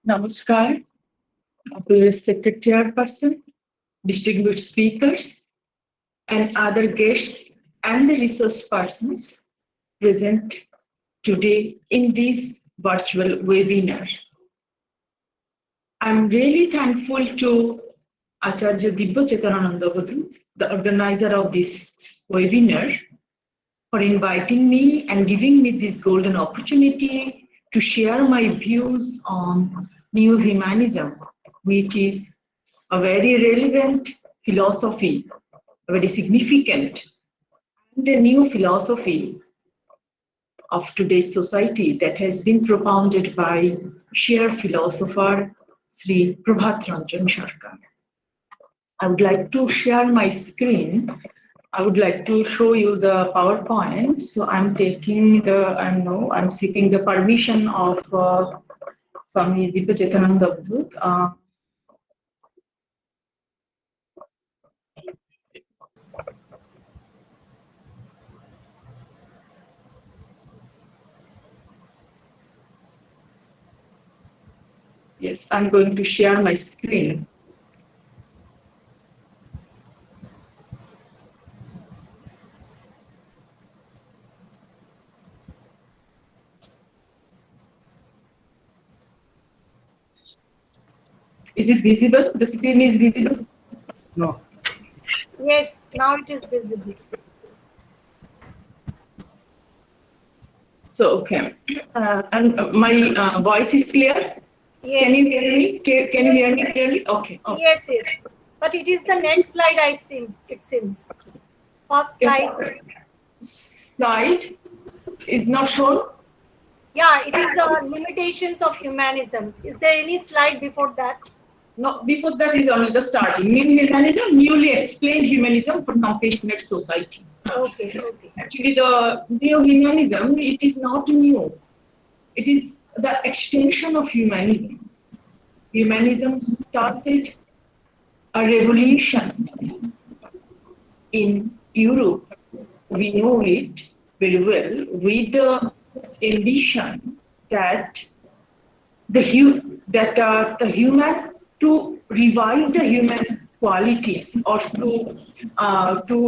Namaskar, to respected chairperson, distinguished speakers, and other guests and the resource persons present today in this virtual webinar. I'm really thankful to Acharya Dibya Chetanananda Badru, the organizer of this webinar, for inviting me and giving me this golden opportunity to share my views on neo humanism, which is a very relevant philosophy, a very significant and a new philosophy of today's society that has been propounded by shared philosopher Sri Prabhat Ranjan Sarkar. I would like to share my screen. I would like to show you the PowerPoint. So I'm taking the, I'm seeking the permission of Swami Dibya Chetananda Badru. Yes, I'm going to share my screen. Is it visible? The screen is visible? No. Yes, now it is visible. So, okay. And my voice is clear? Yes. Can you hear me? Can you hear me clearly? Okay. Okay. Yes, yes. But it is the next slide, it seems. First slide. Slide is not shown? Yeah, it is limitations of humanism. Is there any slide before that? No, before that is only the starting. New humanism, newly explained humanism for compassionate society. Okay, okay. Actually, the neo humanism, it is not new. It is the extension of humanism. Humanism started a revolution in Europe. We know it very well with the ambition that the human, to revive the human qualities, or to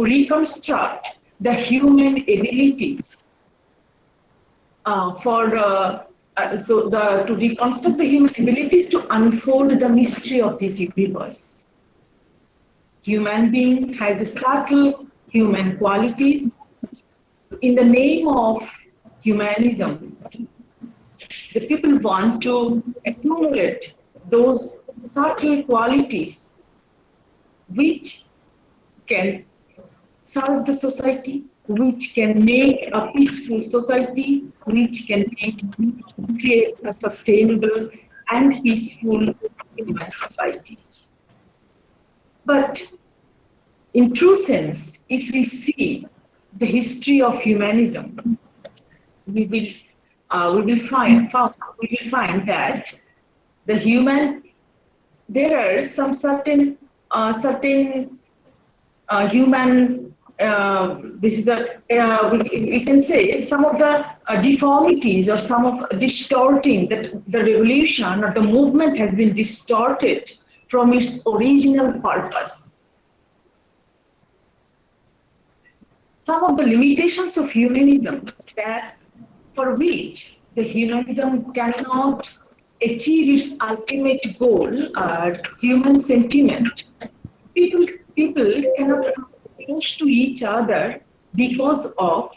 reconstruct the human abilities to reconstruct the human abilities to unfold the mystery of this universe. Human being has a subtle human qualities. In the name of humanism, the people want to accumulate those subtle qualities which can serve the society, which can make a peaceful society, which can create a sustainable and peaceful human society. But in true sense, if we see the history of humanism, we will find that the human, there are some certain human, this is we can say some of the deformities or some of distorting, that the revolution or the movement has been distorted from its original purpose. Some of the limitations of humanism, that for which the humanism cannot achieve its ultimate goal, human sentiment. People cannot close to each other because of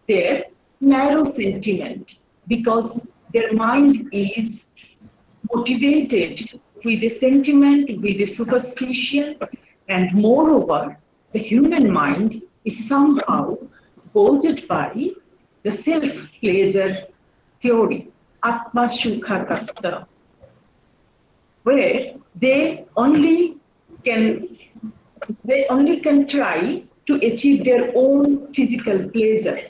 their narrow sentiment, because their mind is motivated with a sentiment, with a superstition, and moreover, the human mind is somehow bolstered by the self-pleasure theory, Atma Sukha Tattva, where they only can try to achieve their own physical pleasure.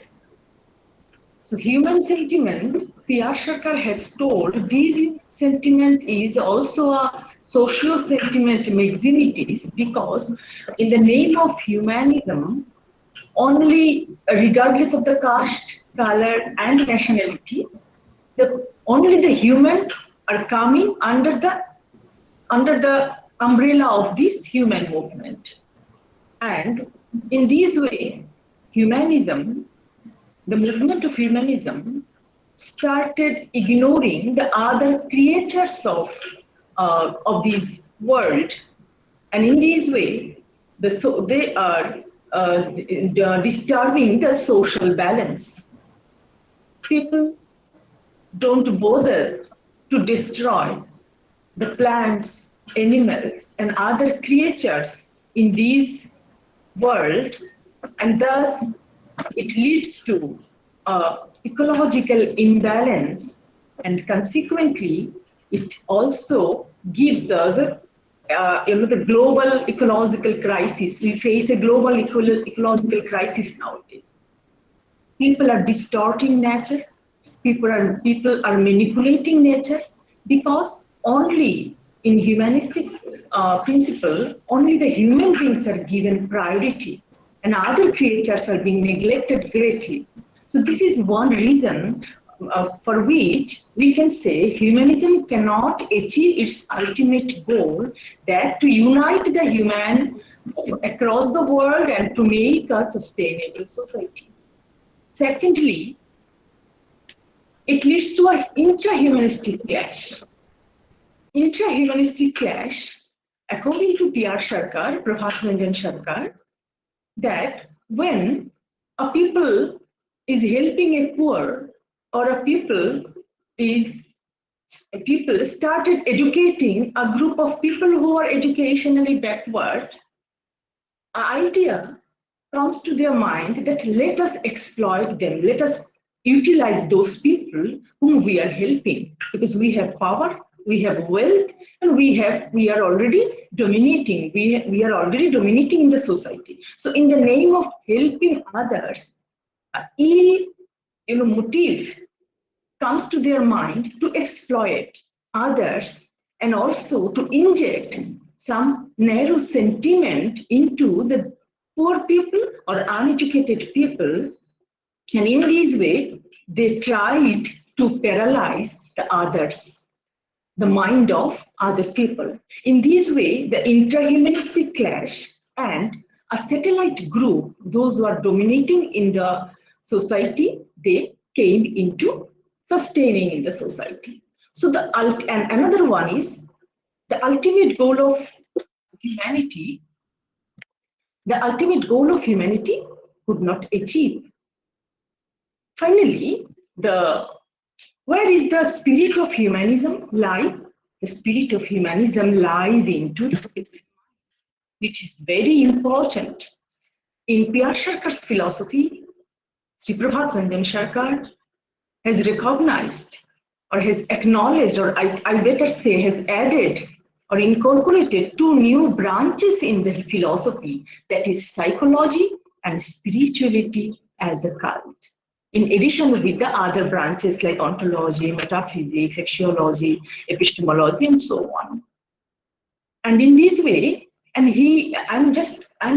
So human sentiment, P.R. Sarkar has told, this sentiment is also a socio-sentiment maximities, because in the name of humanism, only regardless of the caste, color and nationality, only the human are coming under the umbrella of this human movement. And in this way, humanism, the movement of humanism, started ignoring the other creatures of this world, and in this way, they are disturbing the social balance. People don't bother to destroy the plants, animals, and other creatures in this world, and thus it leads to ecological imbalance, and consequently, it also gives us the global ecological crisis. We face a global ecological crisis nowadays. People are distorting nature. People are manipulating nature, because only in humanistic principle, only the human beings are given priority, and other creatures are being neglected greatly. So this is one reason for which we can say humanism cannot achieve its ultimate goal, that to unite the human across the world and to make a sustainable society. Secondly, it leads to an intra-humanistic clash. Intra-humanistic clash, according to P.R. Sarkar, Prabhat Ranjan Sarkar, that when a people is helping a poor, or a people started educating a group of people who are educationally backward, an idea comes to their mind that let us exploit them, let us utilize those people whom we are helping, because we have power, we have wealth, and we are already dominating. We are already dominating in the society. So in the name of helping others, ill motive comes to their mind to exploit others, and also to inject some narrow sentiment into the poor people or uneducated people. And in this way, they tried to paralyze the others, the mind of other people. In this way, the intra-humanistic clash and a satellite group, those who are dominating in the society, they came into sustaining in the society. So and another one is the ultimate goal of humanity. The ultimate goal of humanity could not achieve. Finally, where is the spirit of humanism lie? The spirit of humanism lies into the, which is very important. In P.R. Sarkar's philosophy, Sri Prabhat Ranjan Sarkar has recognized, or has acknowledged, or I better say has added or incorporated two new branches in the philosophy, that is psychology and spirituality as a cult. In addition with the other branches like ontology, metaphysics, axiology, epistemology, and so on. And in this way, I'm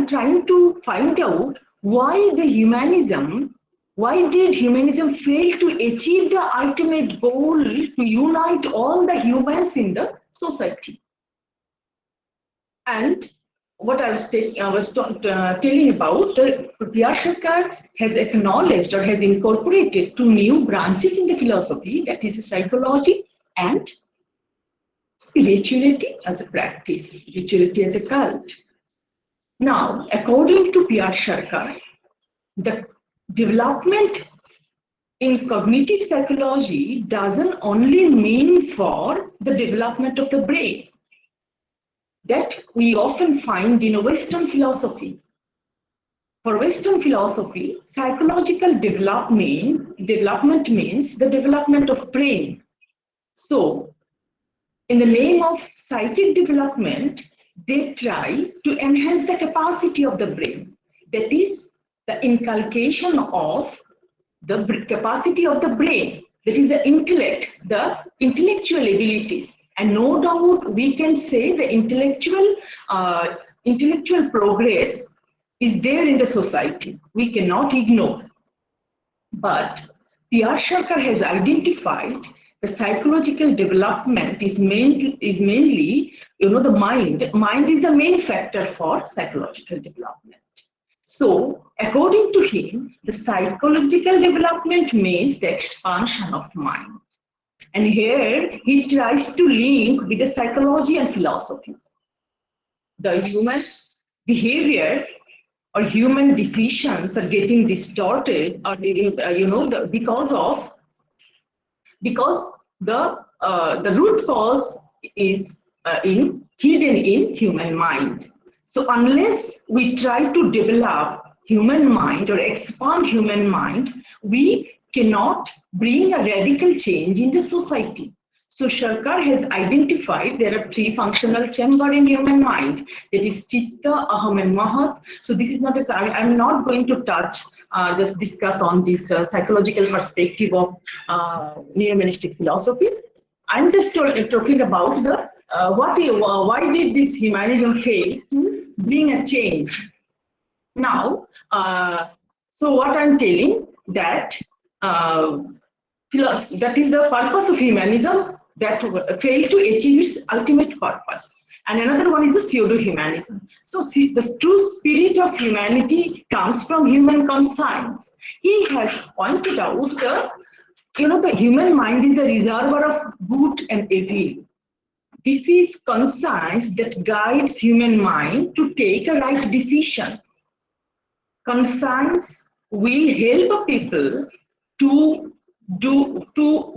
trying to find out why did humanism fail to achieve the ultimate goal to unite all the humans in the society? And what I was telling about, P.R. Sarkar has acknowledged or has incorporated two new branches in the philosophy, that is psychology and spirituality as a practice, spirituality as a cult. Now, according to P.R. Sarkar, the development in cognitive psychology doesn't only mean for the development of the brain that we often find in a Western philosophy. For Western philosophy, psychological development means the development of brain. So, in the name of psychic development, they try to enhance the capacity of the brain. That is the inculcation of the capacity of the brain. That is the intellect, the intellectual abilities. And no doubt we can say the intellectual progress is there in the society. We cannot ignore. But P.R. Sarkar has identified the psychological development is mainly, the mind. Mind is the main factor for psychological development. So, according to him, the psychological development means the expansion of mind. And here he tries to link with the psychology and philosophy. The human behavior or human decisions are getting distorted, or because the root cause is hidden in human mind. So unless we try to develop human mind or expand human mind, we cannot bring a radical change in the society. So Sarkar has identified there are 3 functional chambers in human mind. That is Chitta, Aham and Mahat. So this is not I'm not going to touch, just discuss on this psychological perspective of neo-humanistic philosophy. I'm just talking about the why did this humanism fail to bring a change? Now, so what I'm telling that that is the purpose of humanism that failed to achieve its ultimate purpose. And another one is the pseudo-humanism. So the true spirit of humanity comes from human conscience. He has pointed out the human mind is the reservoir of good and evil. This is conscience that guides human mind to take a right decision. Conscience will help people to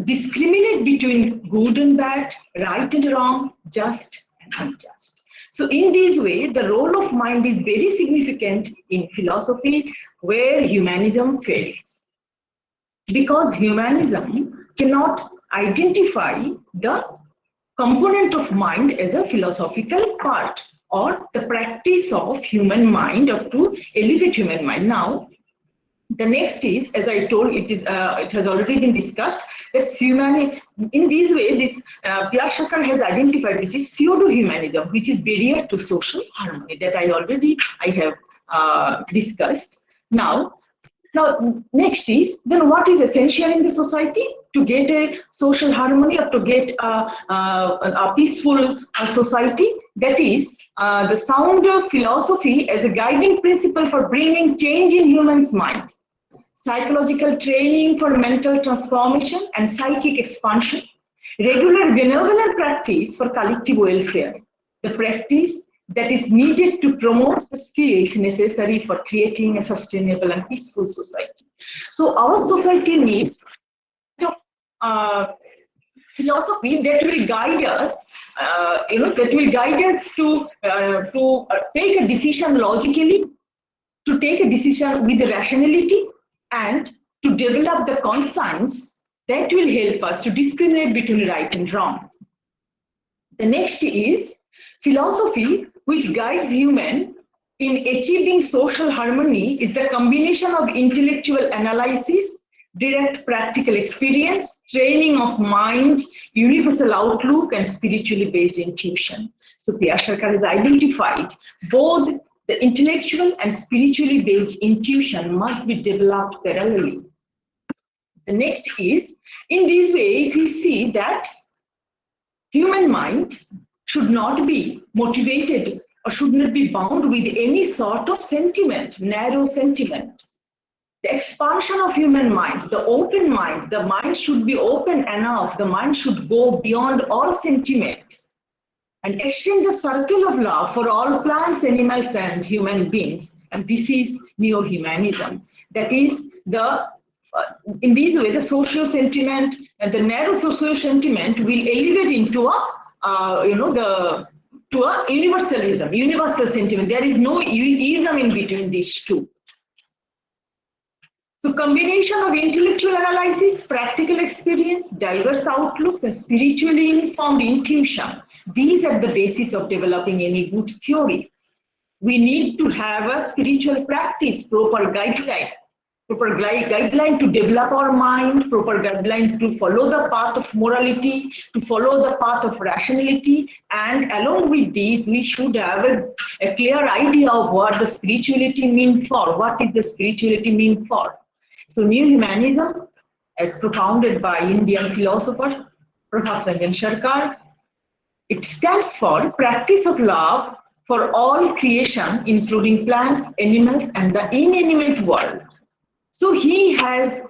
discriminate between good and bad, right and wrong, just and unjust. So in this way, the role of mind is very significant in philosophy where humanism fails. Because humanism cannot identify the component of mind as a philosophical part or the practice of human mind or to elevate human mind. Now, the next is, as I told, it has already been discussed, that in this way, this P.R. Sarkar has identified this is pseudo-humanism, which is barrier to social harmony that I have discussed. Now, next is, then what is essential in the society to get a social harmony or to get a peaceful society? That is the sound of philosophy as a guiding principle for bringing change in humans' mind. Psychological training for mental transformation and psychic expansion. Regular benevolent practice for collective welfare. The practice that is needed to promote the skills necessary for creating a sustainable and peaceful society. So our society needs philosophy that will guide us, to take a decision logically, to take a decision with rationality, and to develop the conscience that will help us to discriminate between right and wrong. The next is philosophy, which guides human in achieving social harmony, is the combination of intellectual analysis, direct practical experience, training of mind, universal outlook, and spiritually based intuition. So P.R. Sarkar has identified both the intellectual and spiritually based intuition must be developed parallelly. The next is, in this way, if we see that human mind should not be motivated or should not be bound with any sort of sentiment, narrow sentiment. The expansion of human mind, the open mind, the mind should be open enough, the mind should go beyond all sentiment and extend the circle of love for all plants, animals, and human beings. And this is neo-humanism. That is, in this way, the social sentiment and the narrow social sentiment will elevate into a universalism, universal sentiment. There is no ism in between these two. So combination of intellectual analysis, practical experience, diverse outlooks, and spiritually informed intuition, these are the basis of developing any good theory. We need to have a spiritual practice, proper guideline to develop our mind, proper guideline to follow the path of morality, to follow the path of rationality, and along with these, we should have a clear idea of what the spirituality means for, what is the spirituality mean for. So neo-humanism, as propounded by Indian philosopher Prabhat Ranjan Sarkar. It stands for practice of love for all creation, including plants, animals, and the inanimate world. So he has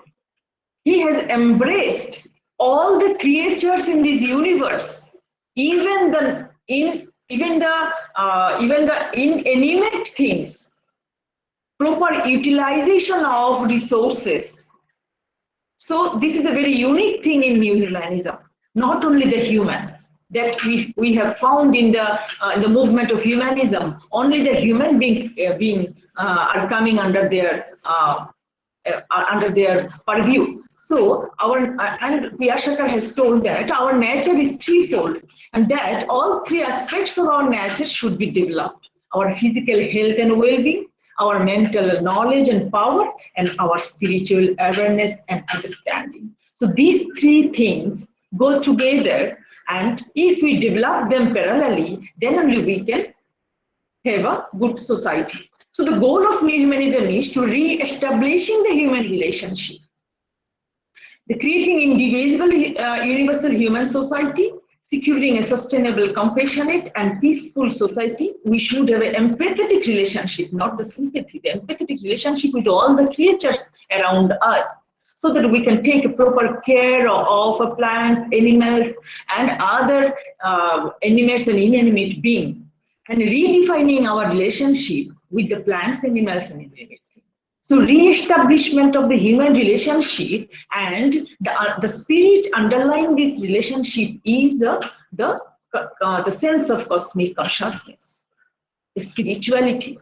embraced all the creatures in this universe, even the inanimate things, proper utilization of resources. So this is a very unique thing in New Humanism. Not only the human that we have found in the movement of humanism, only the human being are coming under their purview. So and P.R. Sarkar has told that our nature is threefold, and that all three aspects of our nature should be developed: our physical health and well-being, our mental knowledge and power, and our spiritual awareness and understanding. So these three things go together, and if we develop them parallelly, then only we can have a good society. So the goal of New Humanism is to re-establishing the human relationship, the creating indivisible universal human society, securing a sustainable, compassionate, and peaceful society. We should have an empathetic relationship, not the sympathy, the empathetic relationship with all the creatures around us, so that we can take proper care of plants, animals, and other animate and inanimate beings, and redefining our relationship with the plants, animals, and inanimate. So re-establishment of the human relationship and the spirit underlying this relationship is the sense of cosmic consciousness, spirituality.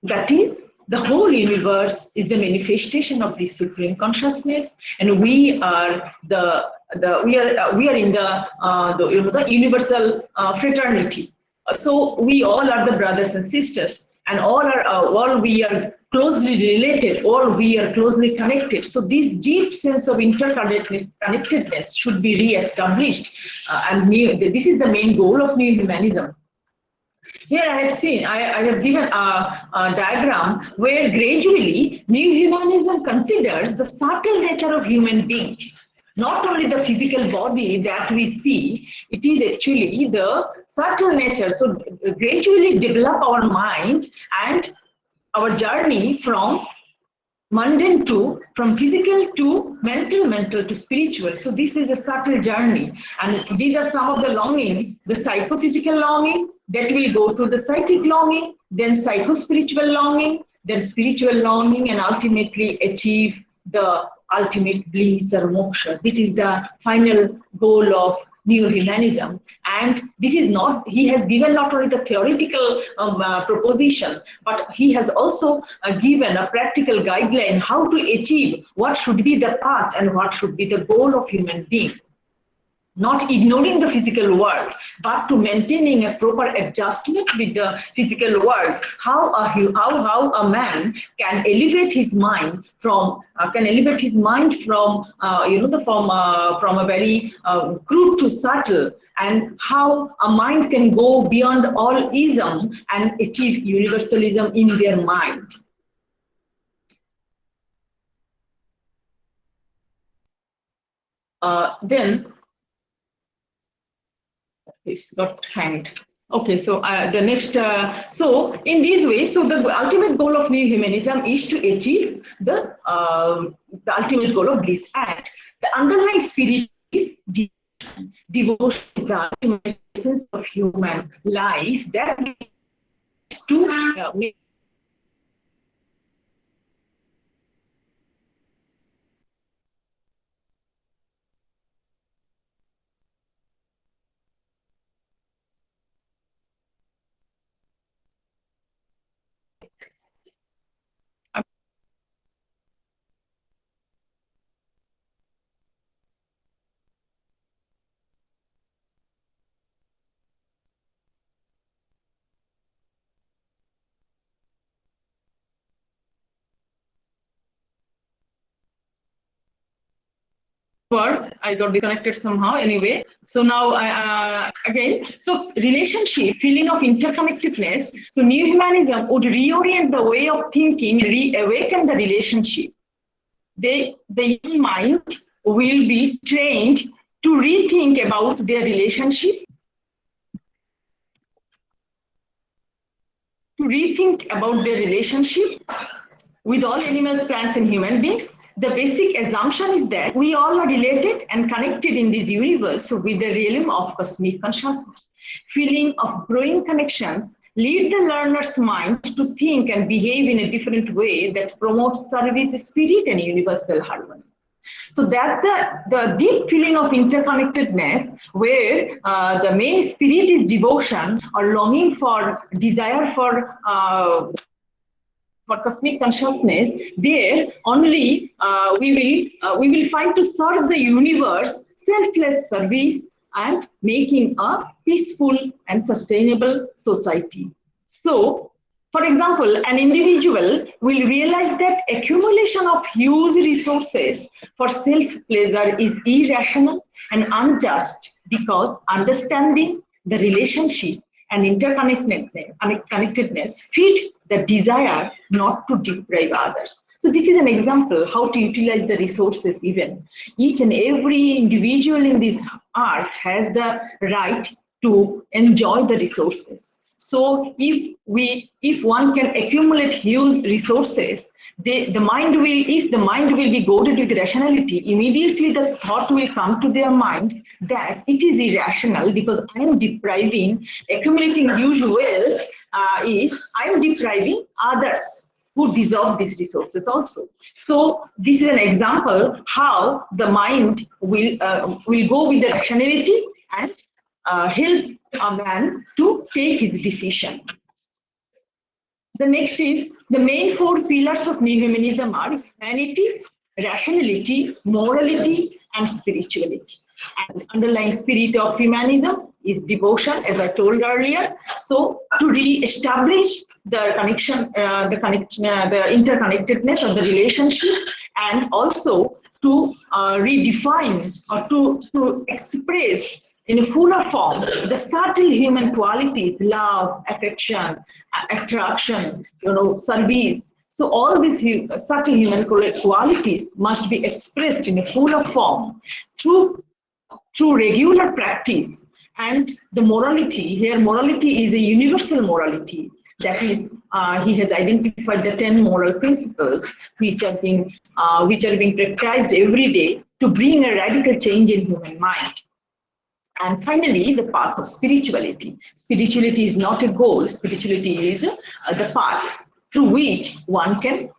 That is, the whole universe is the manifestation of this supreme consciousness, and we are we are in the universal fraternity. So we all are the brothers and sisters, and all we are closely related, all we are closely connected. So this deep sense of interconnectedness should be re-established, and this is the main goal of New Humanism. Here I have given a diagram where gradually New Humanism considers the subtle nature of human being. Not only the physical body that we see, it is actually the subtle nature. So gradually develop our mind and our journey from mundane from physical to mental to spiritual. So this is a subtle journey, and these are some of the longing: the psychophysical longing that will go to the psychic longing, then psycho-spiritual longing, then spiritual longing, and ultimately achieve the ultimate bliss or moksha. This is the final goal of New Humanism. And this is not, he has given not only the theoretical proposition, but he has also given a practical guideline how to achieve what should be the path and what should be the goal of human being. Not ignoring the physical world, but to maintaining a proper adjustment with the physical world. How a man can elevate his mind from from a very crude to subtle, and how a mind can go beyond all ism and achieve universalism in their mind. Then it's got hanged. Okay, so the next, so in this way, so the ultimate goal of New Humanism is to achieve the ultimate goal of bliss. And the underlying spirit is devotion is the ultimate essence of human life that is to make I got disconnected somehow anyway. So now again, so relationship, feeling of interconnectedness. So New Humanism would reorient the way of thinking, reawaken the relationship. The human mind will be trained to rethink about their relationship, with all animals, plants, and human beings. The basic assumption is that we all are related and connected in this universe with the realm of cosmic consciousness. Feeling of growing connections lead the learner's mind to think and behave in a different way that promotes service, spirit, and universal harmony. So that the deep feeling of interconnectedness, where the main spirit is devotion or longing for, desire for cosmic consciousness, there only we will find to serve the universe, selfless service, and making a peaceful and sustainable society. So, for example, an individual will realize that accumulation of huge resources for self-pleasure is irrational and unjust, because understanding the relationship and interconnectedness fit the desire not to deprive others. So this is an example how to utilize the resources even. Each and every individual in this earth has the right to enjoy the resources. So if one can accumulate huge resources, if the mind will be goaded with rationality, immediately the thought will come to their mind that it is irrational, because I am depriving, accumulating huge wealth I am depriving others who deserve these resources also. So this is an example how the mind will go with the rationality and help a man to take his decision. The next is the main four pillars of New Humanism are humanity, rationality, morality, and spirituality. And the underlying spirit of humanism is devotion, as I told earlier. So to re-establish the connection, the interconnectedness of the relationship, and also to redefine or to express in a fuller form the subtle human qualities: love, affection, attraction, service. So all these subtle human qualities must be expressed in a fuller form through regular practice. And the morality here, morality is a universal morality. That is, he has identified the 10 moral principles which are being practiced every day to bring a radical change in human mind. And finally, the path of spirituality. Spirituality is not a goal. Spirituality is the path through which one can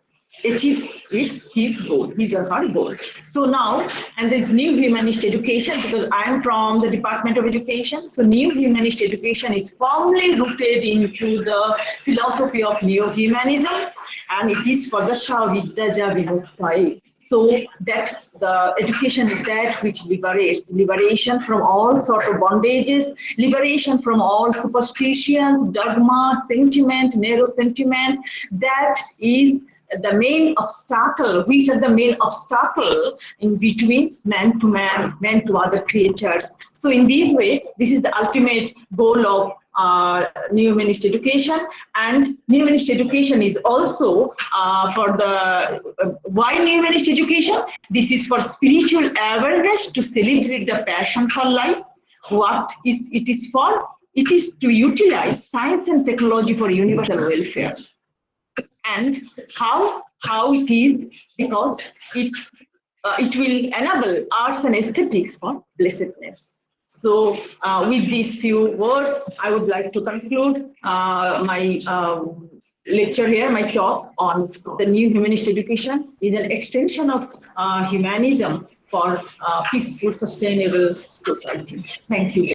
achieve his goal, his or her goal. So now, and there's New Humanist Education, because I am from the Department of Education. So New Humanist Education is firmly rooted into the philosophy of Neo-Humanism, and it is for the Vidya Vimuktai. So that the education is that which liberates, liberation from all sorts of bondages, liberation from all superstitions, dogma, sentiment, narrow sentiment. That is the main obstacle, which are the main obstacle in between man to man, man to other creatures. So in this way, this is the ultimate goal of New Humanist Education. And New Humanist Education is also for the why New Humanist Education? This is for spiritual awareness, to celebrate the passion for life. What is it is for? It is to utilize science and technology for universal welfare. And how it is, because it will enable arts and aesthetics for blessedness. So with these few words, I would like to conclude my lecture here. My talk on the New Humanist Education is an extension of humanism for peaceful, sustainable society. Thank you.